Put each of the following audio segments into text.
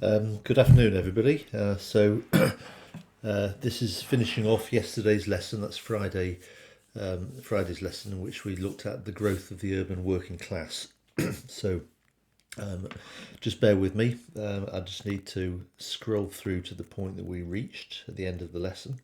Good afternoon, everybody. This is finishing off yesterday's lesson. That's Friday's lesson, in which we looked at the growth of the urban working class. so just bear with me. I just need to scroll through to the point that we reached at the end of the lesson.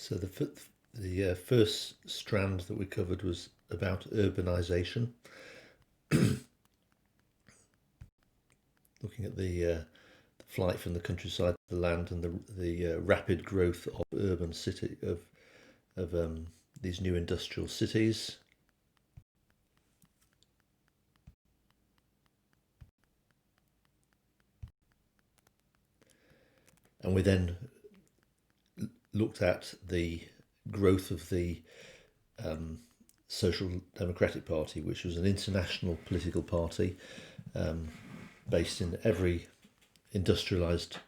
So the first strand that we covered was about urbanisation, looking at the flight from the countryside to the land and the rapid growth of urban city of these new industrial cities. And we then looked at the growth of the Social Democratic Party, which was an international political party based in every industrialised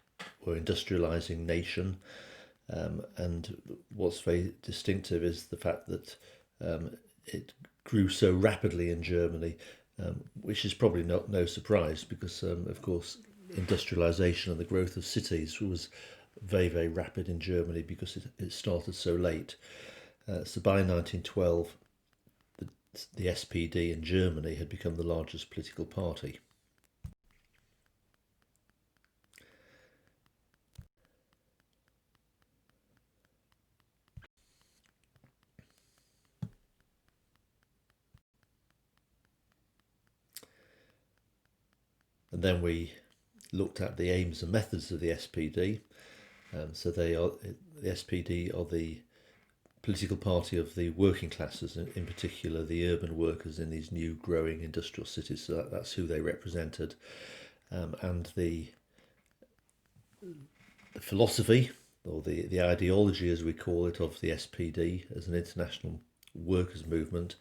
or industrialising nation. And what's very distinctive is the fact that it grew so rapidly in Germany, which is probably no surprise because, of course, industrialisation and the growth of cities was very, very rapid in Germany because it started so late. So by 1912, the SPD in Germany had become the largest political party. And then we looked at the aims and methods of the SPD. The SPD are the political party of the working classes, in particular the urban workers in these new growing industrial cities. So that's who they represented. And the philosophy, or the ideology as we call it, of the SPD as an international workers' movement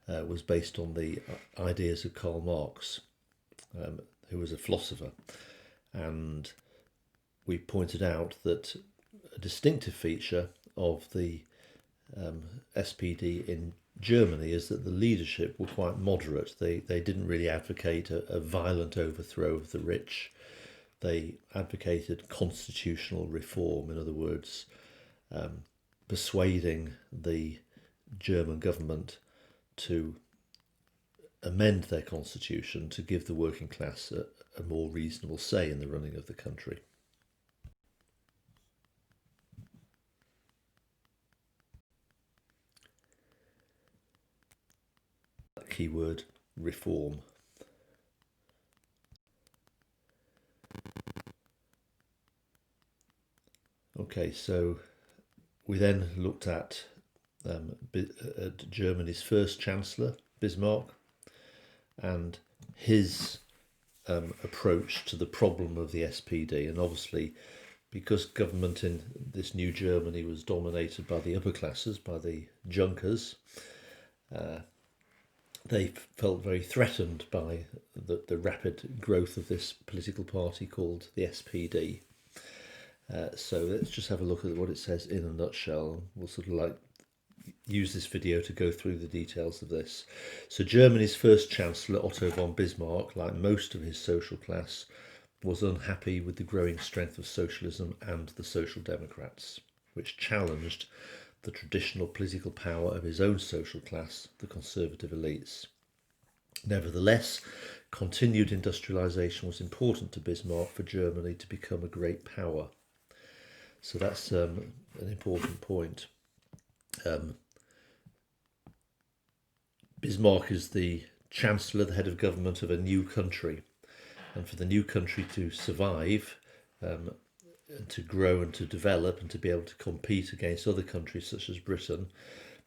was based on the ideas of Karl Marx, who was a philosopher. And we pointed out that a distinctive feature of the SPD in Germany is that the leadership were quite moderate. They didn't really advocate a violent overthrow of the rich. They advocated constitutional reform, in other words, persuading the German government to amend their constitution to give the working class a more reasonable say in the running of the country. Keyword reform. Okay, so we then looked at Germany's first Chancellor, Bismarck, and his approach to the problem of the SPD. And obviously, because government in this new Germany was dominated by the upper classes, by the Junkers, they felt very threatened by the rapid growth of this political party called the SPD. So let's just have a look at what it says in a nutshell. We'll sort of use this video to go through the details of this. So Germany's first Chancellor, Otto von Bismarck, like most of his social class, was unhappy with the growing strength of socialism and the Social Democrats, which challenged the traditional political power of his own social class, the conservative elites. Nevertheless, continued industrialisation was important to Bismarck for Germany to become a great power. So that's an important point. Bismarck is the Chancellor, the head of government of a new country. And for the new country to survive, and to grow and to develop and to be able to compete against other countries such as Britain,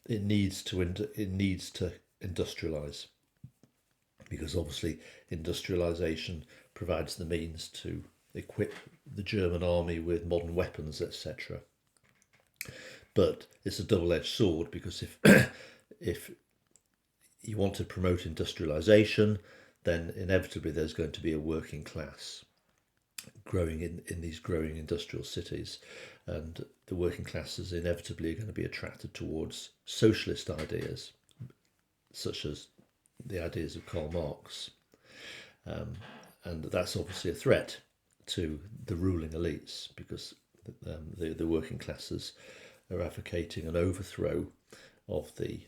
it needs to industrialise, because obviously industrialisation provides the means to equip the German army with modern weapons, etc. But it's a double-edged sword, because if you want to promote industrialization, then inevitably there's going to be a working class growing in these growing industrial cities, and the working classes inevitably are going to be attracted towards socialist ideas, such as the ideas of Karl Marx, and that's obviously a threat to the ruling elites, because the working classes are advocating an overthrow of the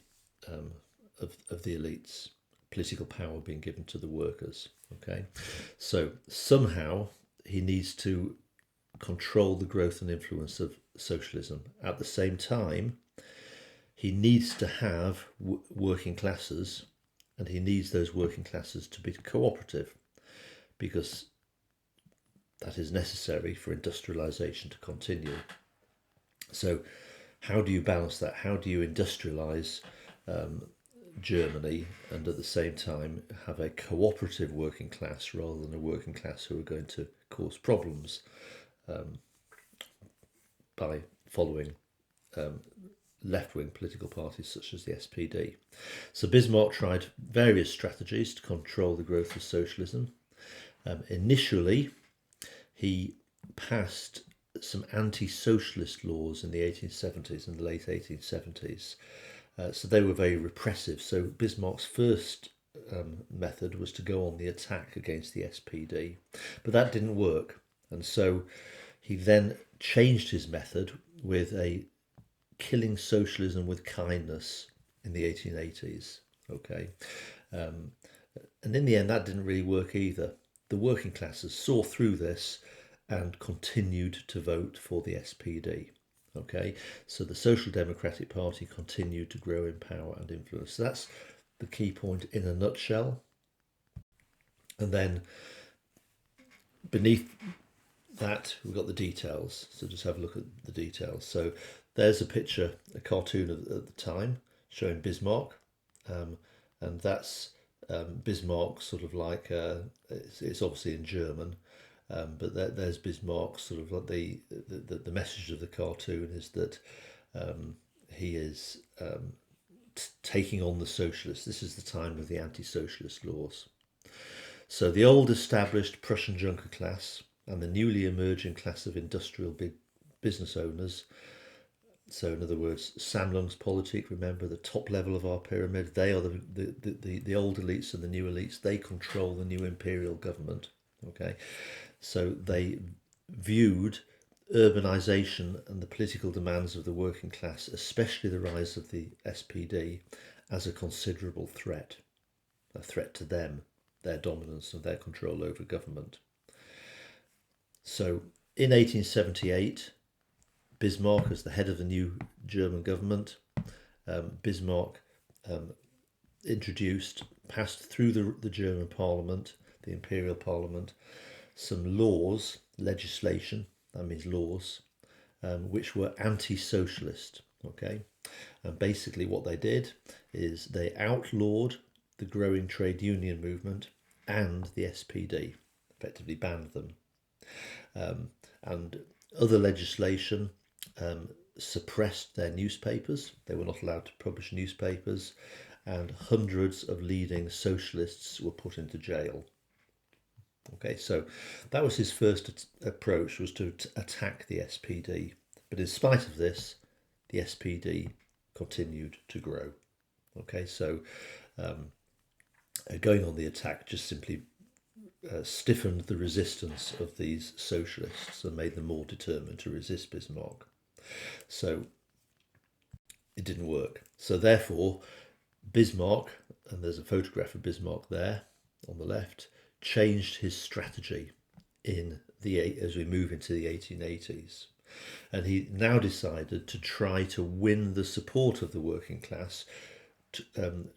of the elites, political power being given to the workers. Okay, so somehow he needs to control the growth and influence of socialism. At the same time, he needs to have working classes, and he needs those working classes to be cooperative, because that is necessary for industrialization to continue. So how do you balance that? How do you industrialize Germany and at the same time have a cooperative working class rather than a working class who are going to cause problems by following left-wing political parties such as the SPD? So Bismarck tried various strategies to control the growth of socialism. Initially, he passed some anti-socialist laws in the 1870s and the late 1870s. So they were very repressive. So Bismarck's first method was to go on the attack against the SPD, but that didn't work. And so he then changed his method with a killing socialism with kindness in the 1880s. Okay, and in the end, that didn't really work either. The working classes saw through this and continued to vote for the SPD. Okay, so the Social Democratic Party continued to grow in power and influence. So that's the key point in a nutshell. And then beneath that, we've got the details. So just have a look at the details. So there's a picture, a cartoon at the time showing Bismarck, and that's Bismarck sort of like, it's obviously in German, but there's Bismarck sort of like the message of the cartoon is that he is taking on the socialists. This is the time of the anti-socialist laws. So the old established Prussian junker class and the newly emerging class of industrial big business owners. So in other words, Sammlung's Politic, remember the top level of our pyramid, they are the old elites and the new elites, they control the new imperial government. Okay, so they viewed urbanization and the political demands of the working class, especially the rise of the SPD, as a considerable threat, a threat to them, their dominance and their control over government. So in 1878, Bismarck, as the head of the new German government, Bismarck passed through the German parliament, the imperial parliament, some laws, legislation, that means laws, which were anti-socialist. Okay, and basically what they did is they outlawed the growing trade union movement and the SPD, effectively banned them. And other legislation suppressed their newspapers. They were not allowed to publish newspapers, and hundreds of leading socialists were put into jail. Okay, so that was his first approach, was to attack the SPD. But in spite of this, the SPD continued to grow. Okay, so going on the attack just simply stiffened the resistance of these socialists and made them more determined to resist Bismarck. So it didn't work. So therefore, Bismarck, and there's a photograph of Bismarck there on the left, changed his strategy as we move into the 1880s. And he now decided to try to win the support of the working class, in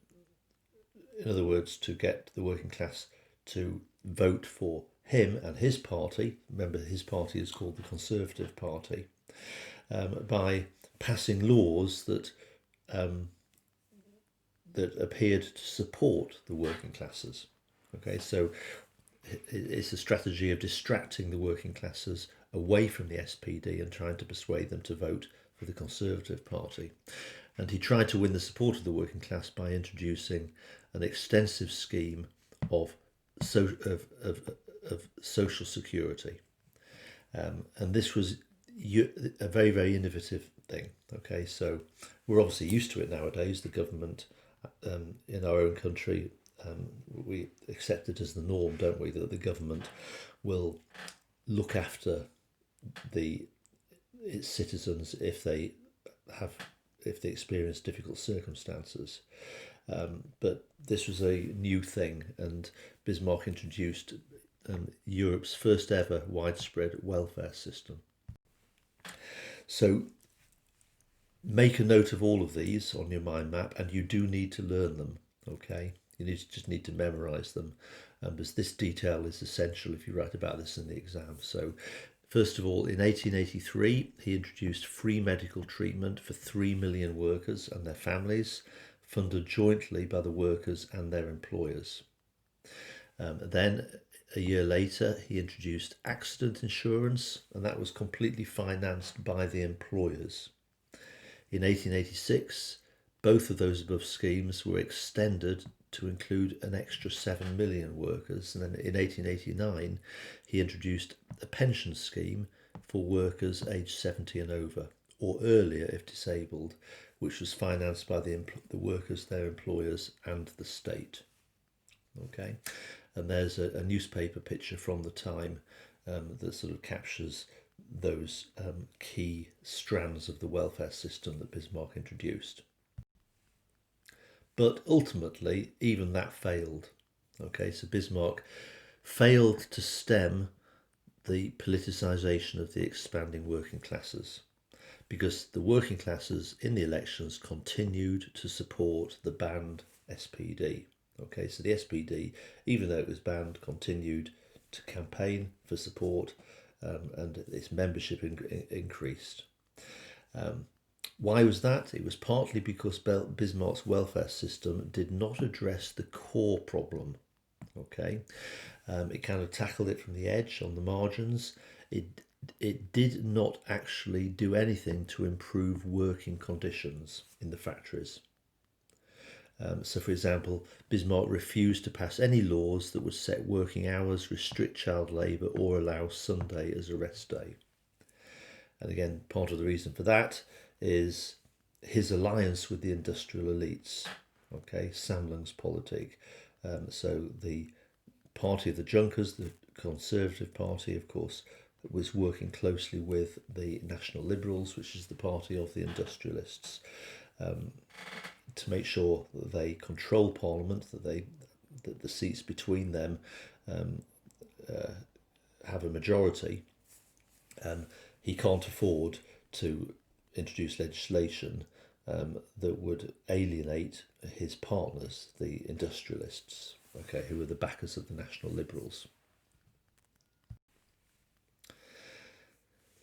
other words, to get the working class to vote for him and his party. Remember, his party is called the Conservative Party, by passing laws that appeared to support the working classes. Okay, so it's a strategy of distracting the working classes away from the SPD and trying to persuade them to vote for the Conservative Party. And he tried to win the support of the working class by introducing an extensive scheme of, of social security. And this was a very, very innovative thing. Okay, so we're obviously used to it nowadays. The government in our own country, we accept it as the norm, don't we, that the government will look after its citizens if they experience difficult circumstances. But this was a new thing, and Bismarck introduced Europe's first ever widespread welfare system. So make a note of all of these on your mind map, and you do need to learn them. Okay, you just need to memorize them, because this detail is essential if you write about this in the exam. So first of all, in 1883, he introduced free medical treatment for 3 million workers and their families, funded jointly by the workers and their employers. Then, a year later, he introduced accident insurance, and that was completely financed by the employers. In 1886, both of those above schemes were extended to include an extra 7 million workers. And then in 1889, he introduced a pension scheme for workers aged 70 and over, or earlier if disabled, which was financed by the workers, their employers, and the state. Okay, and there's a newspaper picture from the time that sort of captures those key strands of the welfare system that Bismarck introduced. But ultimately, even that failed. Okay, so Bismarck failed to stem the politicisation of the expanding working classes, because the working classes in the elections continued to support the banned SPD. Okay, so the SPD, even though it was banned, continued to campaign for support, and its membership increased. Why was that? It was partly because Bismarck's welfare system did not address the core problem. Okay, it kind of tackled it from the edge, on the margins. It did not actually do anything to improve working conditions in the factories. So, for example, Bismarck refused to pass any laws that would set working hours, restrict child labour, or allow Sunday as a rest day. And again, part of the reason for that is his alliance with the industrial elites. Okay, Samling's Politic. So the party of the Junkers, the Conservative Party, of course, was working closely with the National Liberals, which is the party of the industrialists, to make sure that they control Parliament, that the seats between them have a majority. He can't afford to introduce legislation that would alienate his partners, the industrialists, okay, who were the backers of the National Liberals.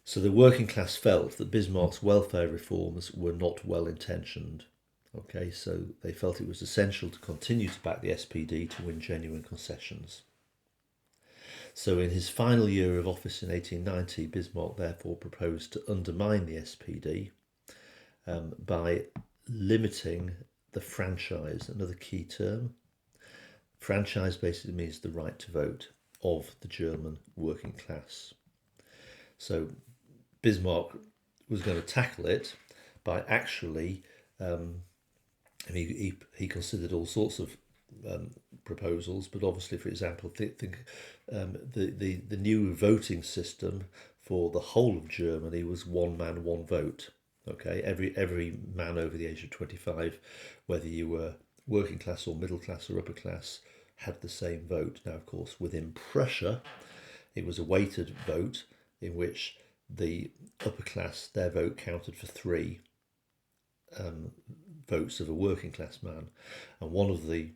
So the working class felt that Bismarck's welfare reforms were not well intentioned. Okay, so they felt it was essential to continue to back the SPD to win genuine concessions. So in his final year of office in 1890, Bismarck therefore proposed to undermine the SPD by limiting the franchise, another key term. Franchise basically means the right to vote of the German working class. So Bismarck was going to tackle it by actually, he considered all sorts of proposals, but obviously, for example, think the new voting system for the whole of Germany was one man, one vote. Okay, every man over the age of 25, whether you were working class or middle class or upper class, had the same vote. Now, of course, within Prussia, it was a weighted vote in which the upper class, their vote counted for 3 votes of a working class man. And one of the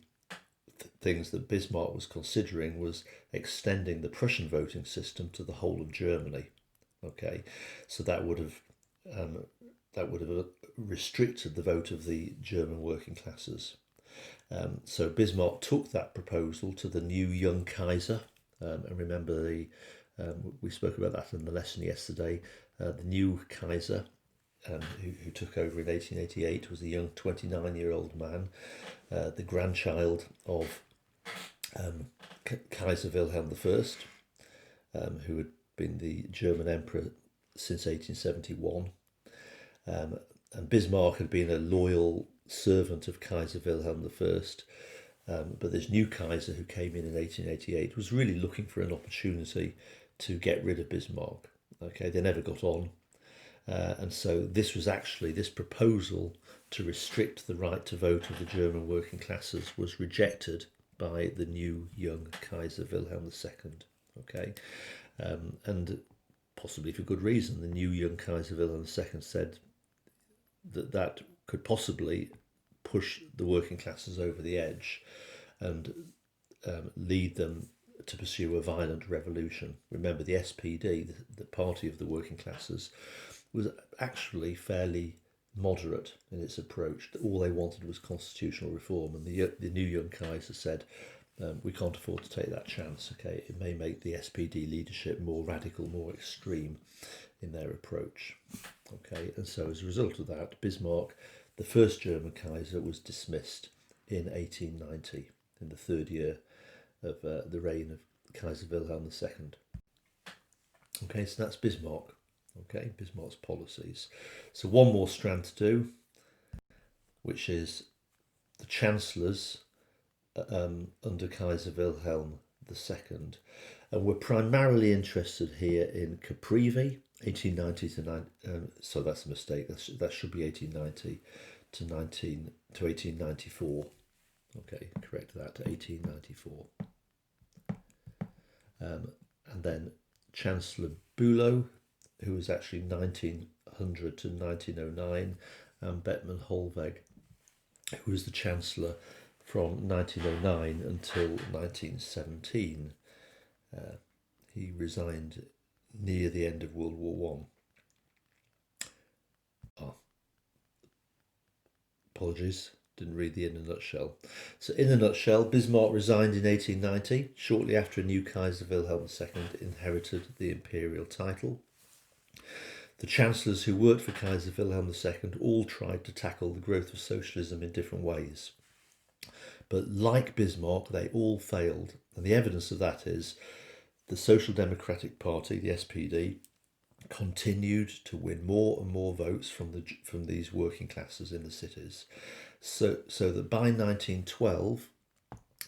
things that Bismarck was considering was extending the Prussian voting system to the whole of Germany. Okay, so that would have restricted the vote of the German working classes. So Bismarck took that proposal to the new young Kaiser, and remember we spoke about that in the lesson yesterday. The new Kaiser who took over in 1888, was a young 29-year-old man, the grandchild of Kaiser Wilhelm I, who had been the German emperor since 1871. And Bismarck had been a loyal servant of Kaiser Wilhelm I, but this new Kaiser who came in 1888 was really looking for an opportunity to get rid of Bismarck. Okay, they never got on. And so this was actually, this proposal to restrict the right to vote of the German working classes was rejected by the new young Kaiser Wilhelm II. Okay, and possibly for good reason. The new young Kaiser Wilhelm II said that that could possibly push the working classes over the edge and lead them to pursue a violent revolution. Remember, the SPD, the party of the working classes, was actually fairly moderate in its approach. All they wanted was constitutional reform, and the new young Kaiser said, we can't afford to take that chance. Okay, it may make the SPD leadership more radical, more extreme in their approach. Okay, and so as a result of that, Bismarck, the first German Kaiser, was dismissed in 1890, in the third year of the reign of Kaiser Wilhelm II. Okay, so that's Bismarck. Okay, Bismarck's policies. So one more strand to do, which is the chancellors under Kaiser Wilhelm II. And we're primarily interested here in Caprivi, 1890 to so that's a mistake. That should be 1890 to 1894. Okay, correct that, 1894. And then Chancellor Bülow, who was actually 1900 to 1909, and Bettmann Hollweg, who was the Chancellor from 1909 until 1917. He resigned near the end of World War I. Apologies, didn't read the in a nutshell. So in a nutshell, Bismarck resigned in 1890, shortly after a new Kaiser Wilhelm II inherited the imperial title. The chancellors who worked for Kaiser Wilhelm II all tried to tackle the growth of socialism in different ways. But like Bismarck, they all failed. And the evidence of that is the Social Democratic Party, the SPD, continued to win more and more votes from these working classes in the cities. So that by 1912,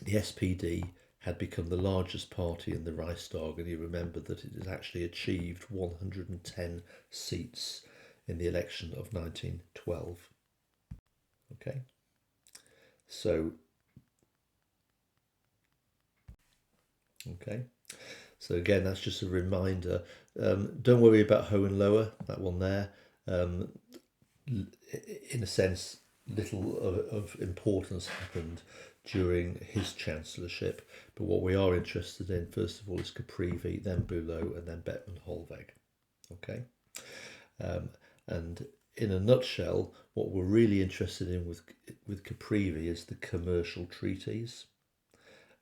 the SPD had become the largest party in the Reichstag, and you remember that it had actually achieved 110 seats in the election of 1912. Okay, so again, that's just a reminder. Don't worry about Hohenlohe, that one there. In a sense, little of importance happened during his chancellorship, but what we are interested in, first of all, is Caprivi, then Bülow, and then Bettmann Hollweg. Okay, and in a nutshell, what we're really interested in with Caprivi is the commercial treaties.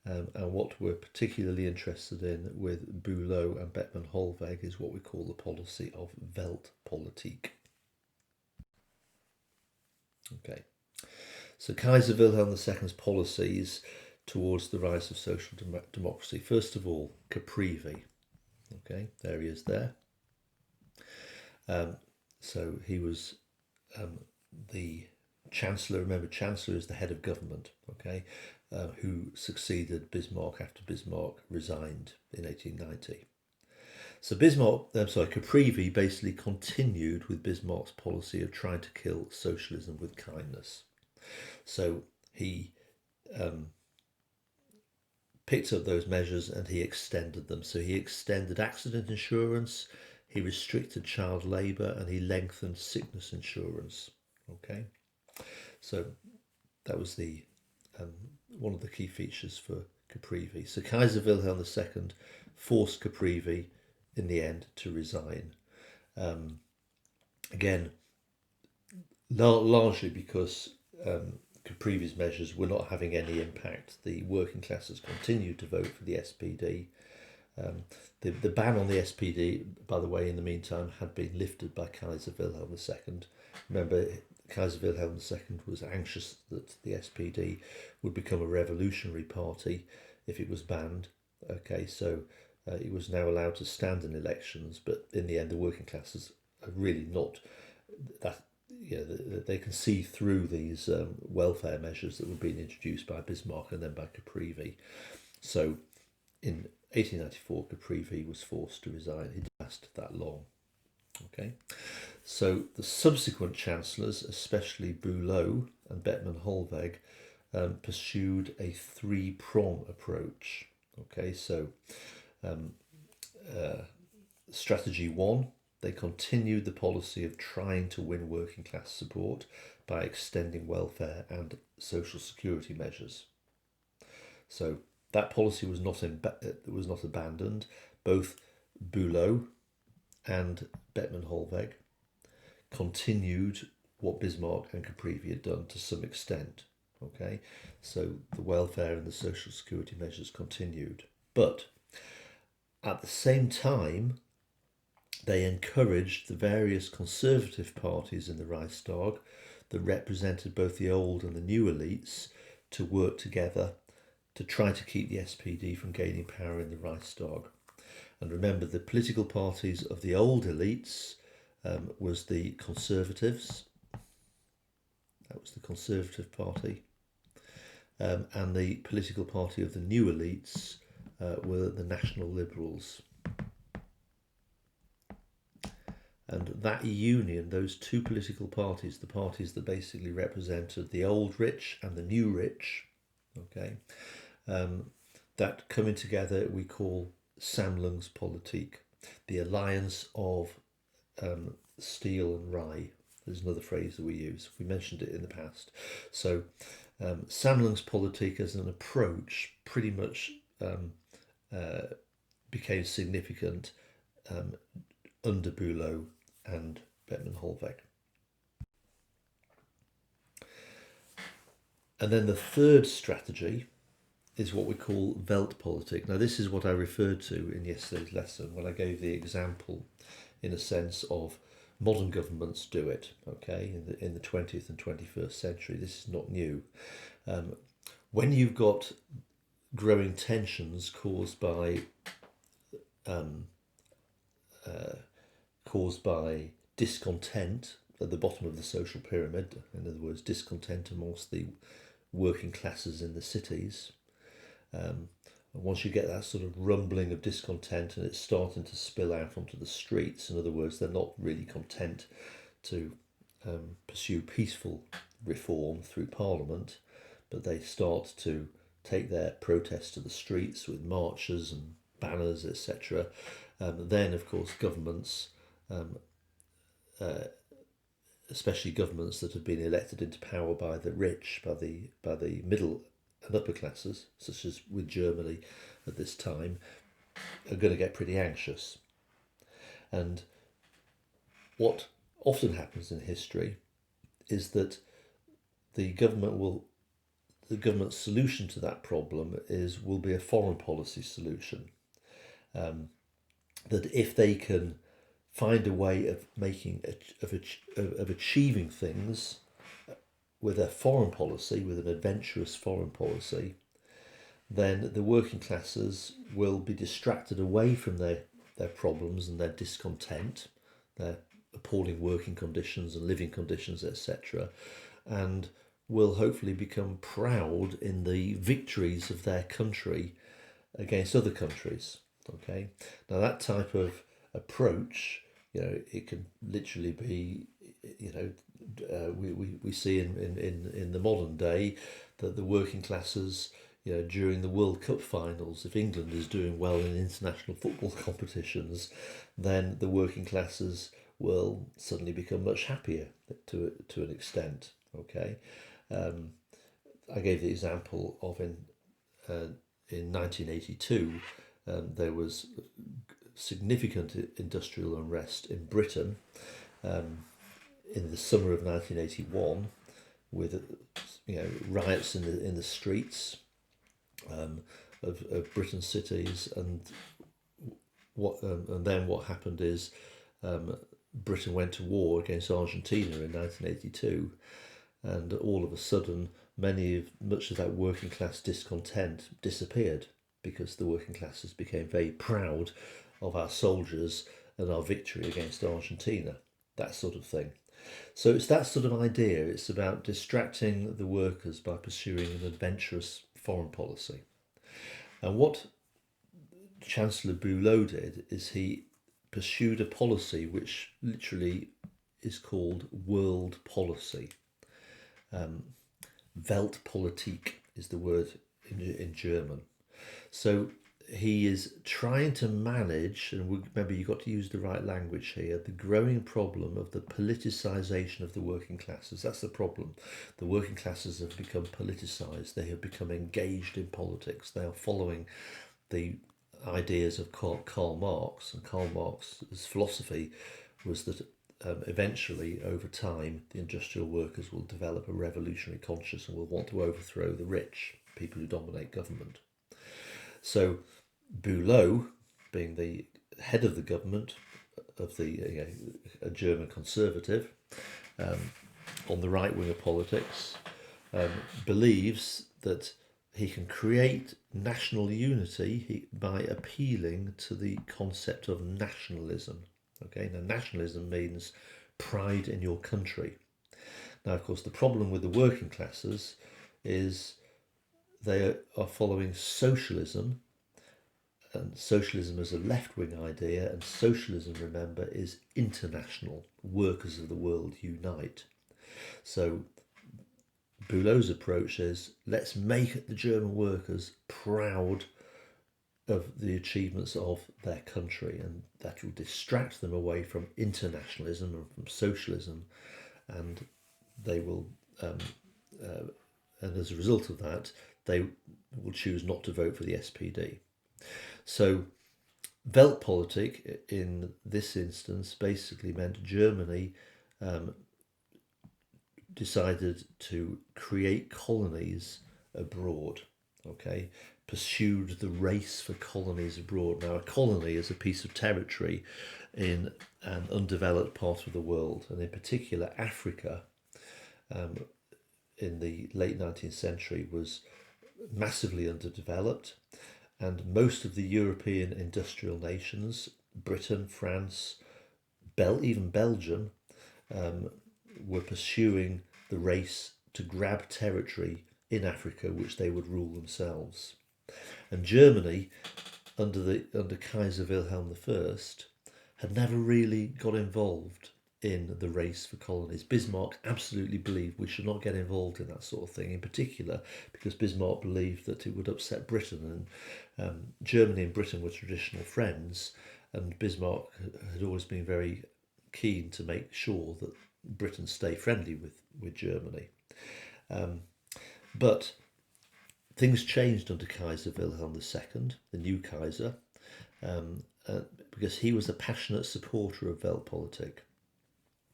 And what we're particularly interested in with Bülow and Bettmann Hollweg is what we call the policy of Weltpolitik. Okay, so Kaiser Wilhelm II's policies towards the rise of social democracy. First of all, Caprivi. Okay, there he is there. So he was the Chancellor. Remember, Chancellor is the head of government. Okay. Who succeeded Bismarck after Bismarck resigned in 1890. So Caprivi basically continued with Bismarck's policy of trying to kill socialism with kindness. So he picked up those measures and he extended them. So he extended accident insurance, he restricted child labour, and he lengthened sickness insurance. Okay, so that was the one of the key features for Caprivi. So Kaiser Wilhelm II forced Caprivi in the end to resign. Again, largely because Caprivi's measures were not having any impact. The working classes continued to vote for the SPD, The ban on the SPD, by the way, in the meantime, had been lifted by Kaiser Wilhelm II. Remember, Kaiser Wilhelm II was anxious that the SPD would become a revolutionary party if it was banned. Okay, so it was now allowed to stand in elections, but in the end, the working classes are really not that. They can see through these welfare measures that were being introduced by Bismarck and then by Caprivi. So in 1894, Caprivi was forced to resign. It didn't last that long. Okay, so the subsequent chancellors, especially Bülow and Bettmann-Hollweg, pursued a three-prong approach. Okay, so strategy one, they continued the policy of trying to win working class support by extending welfare and social security measures. So that policy was not abandoned. Both Bülow and Bettmann-Hollweg continued what Bismarck and Caprivi had done to some extent. Okay, so the welfare and the social security measures continued, but at the same time, they encouraged the various conservative parties in the Reichstag that represented both the old and the new elites to work together to try to keep the SPD from gaining power in the Reichstag. And remember, the political parties of the old elites was the Conservatives. That was the Conservative Party. And the political party of the new elites were the National Liberals. And that union, those two political parties, the parties that basically represented the old rich and the new rich, okay, that coming together we call Sammlungspolitik, the alliance of steel and rye. There's another phrase that we use. We mentioned it in the past. So Sammlungspolitik as an approach pretty much became significant under Bülow and Bettmann-Hollweg. And then the third strategy is what we call Weltpolitik. Now this is what I referred to in yesterday's lesson when I gave the example, in a sense, of modern governments do it, okay, in the 20th and 21st century. This is not new. When you've got growing tensions caused by discontent at the bottom of the social pyramid, in other words, discontent amongst the working classes in the cities. And once you get that sort of rumbling of discontent and it's starting to spill out onto the streets, in other words, they're not really content to pursue peaceful reform through Parliament, but they start to take their protests to the streets with marches and banners, etc. Then, of course, governments, especially governments that have been elected into power by the rich, by the middle and upper classes, such as with Germany at this time, are going to get pretty anxious. And what often happens in history is that the government's solution to that problem will be a foreign policy solution. That if they can find a way of achieving things with a foreign policy, with an adventurous foreign policy, then the working classes will be distracted away from their problems and their discontent, their appalling working conditions and living conditions, etc., and will hopefully become proud in the victories of their country against other countries. Okay, now that type of approach, it can literally be, we see in the modern day that the working classes, during the World Cup finals, if England is doing well in international football competitions, then the working classes will suddenly become much happier to an extent. Okay, I gave the example of in 1982. There was significant industrial unrest in Britain in the summer of 1981, with riots in the streets of Britain's cities, and and then what happened is Britain went to war against Argentina in 1982, and all of a sudden, much of that working class discontent disappeared because the working classes became very proud of our soldiers and our victory against Argentina, that sort of thing. So it's that sort of idea. It's about distracting the workers by pursuing an adventurous foreign policy. And what Chancellor Bülow did is he pursued a policy which literally is called world policy. Weltpolitik is the word in German. So he is trying to manage, and remember you've got to use the right language here, the growing problem of the politicization of the working classes. That's the problem. The working classes have become politicized. They have become engaged in politics. They are following the ideas of Karl Marx, and Karl Marx's philosophy was that eventually, over time, the industrial workers will develop a revolutionary conscience and will want to overthrow the rich, people who dominate government. So Bülow, being the head of the government of a German conservative on the right wing of politics, believes that he can create national unity by appealing to the concept of nationalism. Okay, now nationalism means pride in your country. Now, of course, the problem with the working classes is they are following socialism, and socialism is a left-wing idea, and socialism, remember, is international. Workers of the world unite. So Bülow's approach is, let's make the German workers proud of the achievements of their country, and that will distract them away from internationalism and from socialism, and they will and as a result of that they will choose not to vote for the SPD. So Weltpolitik in this instance basically meant Germany decided to create colonies abroad, okay, pursued the race for colonies abroad. Now, a colony is a piece of territory in an undeveloped part of the world, and in particular Africa in the late 19th century was massively underdeveloped, and most of the European industrial nations, Britain, France, even Belgium, were pursuing the race to grab territory in Africa which they would rule themselves. And Germany, under Kaiser Wilhelm I, had never really got involved in the race for colonies. Bismarck absolutely believed we should not get involved in that sort of thing, in particular because Bismarck believed that it would upset Britain, and Germany and Britain were traditional friends, and Bismarck had always been very keen to make sure that Britain stay friendly with Germany. But things changed under Kaiser Wilhelm II, the new Kaiser, because he was a passionate supporter of Weltpolitik,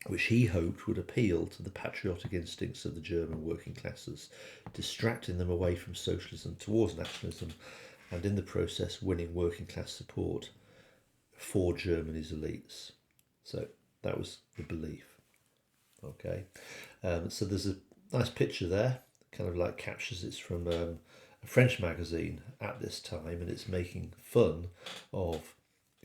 which he hoped would appeal to the patriotic instincts of the German working classes, distracting them away from socialism towards nationalism, and in the process winning working class support for Germany's elites. So that was the belief. Okay, so there's a nice picture there, kind of like captures it's from a French magazine at this time, and it's making fun of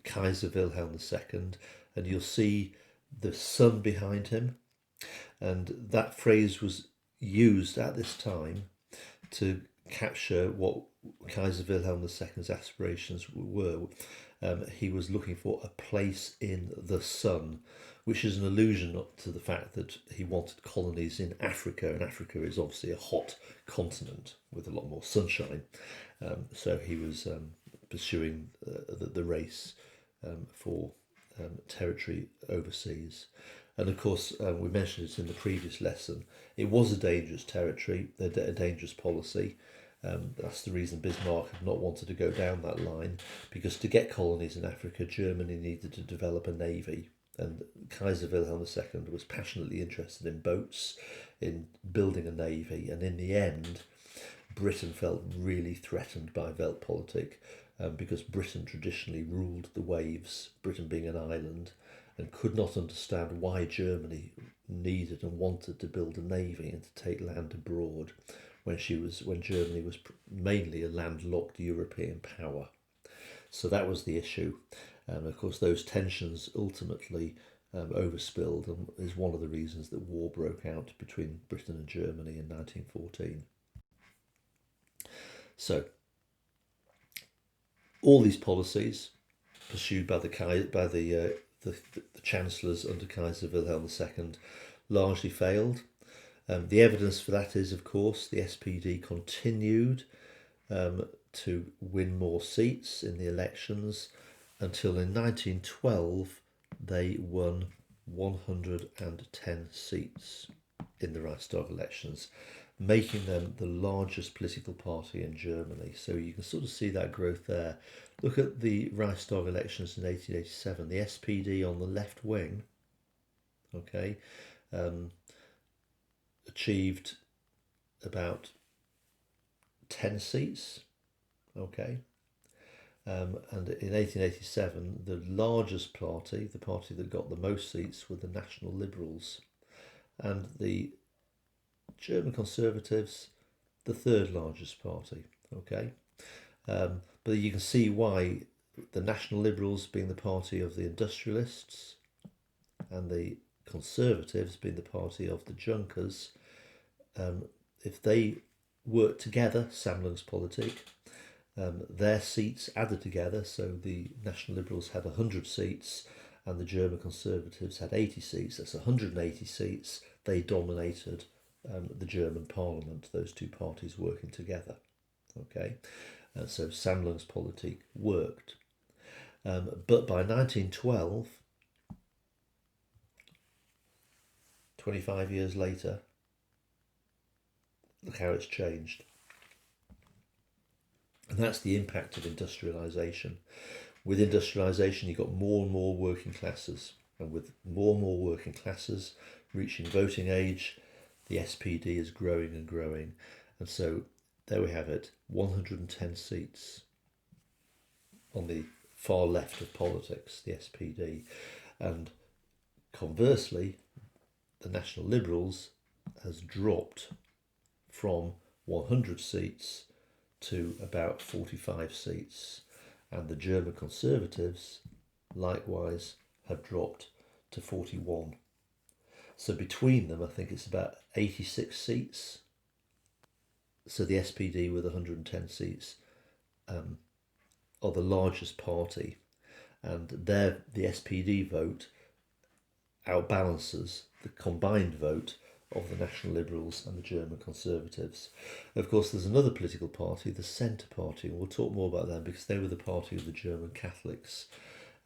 Kaiser Wilhelm II, and you'll see the sun behind him, and that phrase was used at this time to capture what Kaiser Wilhelm II's aspirations were. He was looking for a place in the sun, which is an allusion to the fact that he wanted colonies in Africa, and Africa is obviously a hot continent with a lot more sunshine. So he was pursuing the race for territory overseas. And of course, we mentioned it in the previous lesson, it was a dangerous territory, a dangerous policy. That's the reason Bismarck had not wanted to go down that line, because to get colonies in Africa, Germany needed to develop a navy. And Kaiser Wilhelm II was passionately interested in boats, in building a navy, and in the end, Britain felt really threatened by Weltpolitik because Britain traditionally ruled the waves, Britain being an island, and could not understand why Germany needed and wanted to build a navy and to take land abroad when Germany was mainly a landlocked European power. So that was the issue. And of course, those tensions ultimately overspilled and is one of the reasons that war broke out between Britain and Germany in 1914. So, all these policies pursued by the chancellors under Kaiser Wilhelm II largely failed. The evidence for that is, of course, the SPD continued to win more seats in the elections until in 1912 they won 110 seats in the Reichstag elections, making them the largest political party in Germany. So you can sort of see that growth there. Look at the Reichstag elections in 1887. The SPD on the left wing, okay, achieved about 10 seats, okay. And in 1887, the largest party, the party that got the most seats, were the National Liberals. And the German Conservatives, the third largest party, okay. But you can see why the National Liberals being the party of the industrialists and the Conservatives being the party of the Junkers, if they worked together, Sammlungspolitik, their seats added together, so the National Liberals had 100 seats and the German Conservatives had 80 seats. That's 180 seats. They dominated the German parliament, those two parties working together. Okay, so Sammlungspolitik worked. But by 1912, 25 years later, look how it's changed. And that's the impact of industrialisation. With industrialisation, you've got more and more working classes. And with more and more working classes reaching voting age, the SPD is growing and growing. And so there we have it, 110 seats on the far left of politics, the SPD. And conversely, the National Liberals has dropped from 100 seats to about 45 seats, and the German Conservatives likewise have dropped to 41. So between them, I think it's about 86 seats. So the SPD with 110 seats are the largest party, and the SPD vote outbalances the combined vote of the National Liberals and the German Conservatives. Of course, there's another political party, the Centre Party, and we'll talk more about them because they were the party of the German Catholics.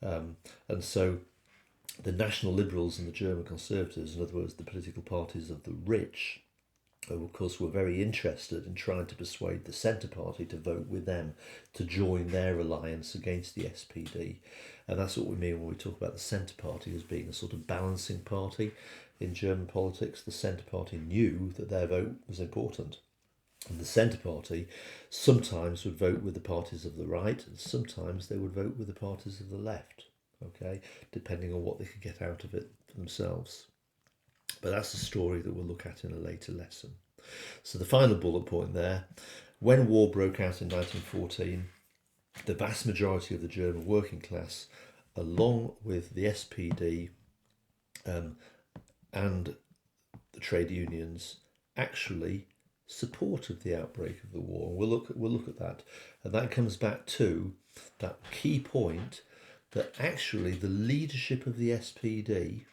And so the National Liberals and the German Conservatives, in other words, the political parties of the rich, of course, were very interested in trying to persuade the Centre Party to vote with them, to join their alliance against the SPD. And that's what we mean when we talk about the Centre Party as being a sort of balancing party. In German politics, the Centre Party knew that their vote was important. And the Centre Party sometimes would vote with the parties of the right, and sometimes they would vote with the parties of the left, okay, depending on what they could get out of it for themselves. But that's a story that we'll look at in a later lesson. So the final bullet point there, when war broke out in 1914, the vast majority of the German working class, along with the SPD and the trade unions, actually supported the outbreak of the war. We'll look at that, and that comes back to that key point that actually the leadership of the SPD,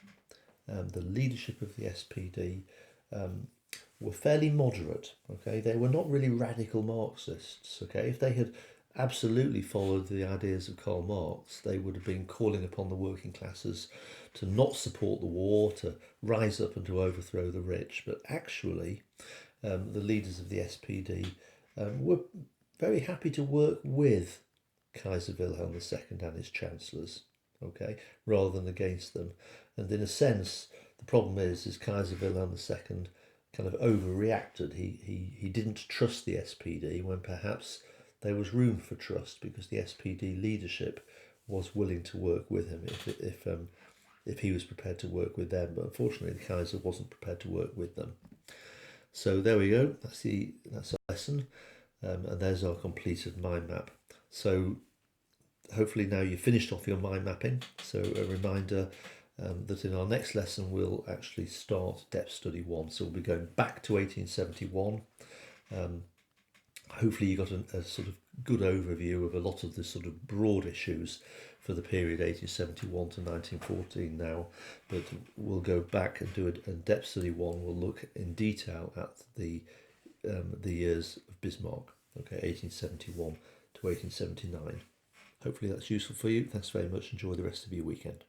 were fairly moderate. Okay, they were not really radical Marxists. Okay, if they had absolutely followed the ideas of Karl Marx, they would have been calling upon the working classes to not support the war, to rise up and to overthrow the rich. But actually, the leaders of the SPD were very happy to work with Kaiser Wilhelm II and his chancellors, okay, rather than against them. And in a sense, the problem is Kaiser Wilhelm II kind of overreacted. He didn't trust the SPD when perhaps there was room for trust, because the SPD leadership was willing to work with him if he was prepared to work with them. But unfortunately, the Kaiser wasn't prepared to work with them. So there we go. That's our lesson, and there's our completed mind map. So hopefully now you've finished off your mind mapping. So a reminder that in our next lesson we'll actually start Depth Study 1. So we'll be going back to 1871. Hopefully you got a sort of good overview of a lot of the sort of broad issues for the period 1871 to 1914 now, but we'll go back and do a Depth Study 1. We'll look in detail at the years of Bismarck, okay, 1871 to 1879. Hopefully that's useful for you. Thanks very much. Enjoy the rest of your weekend.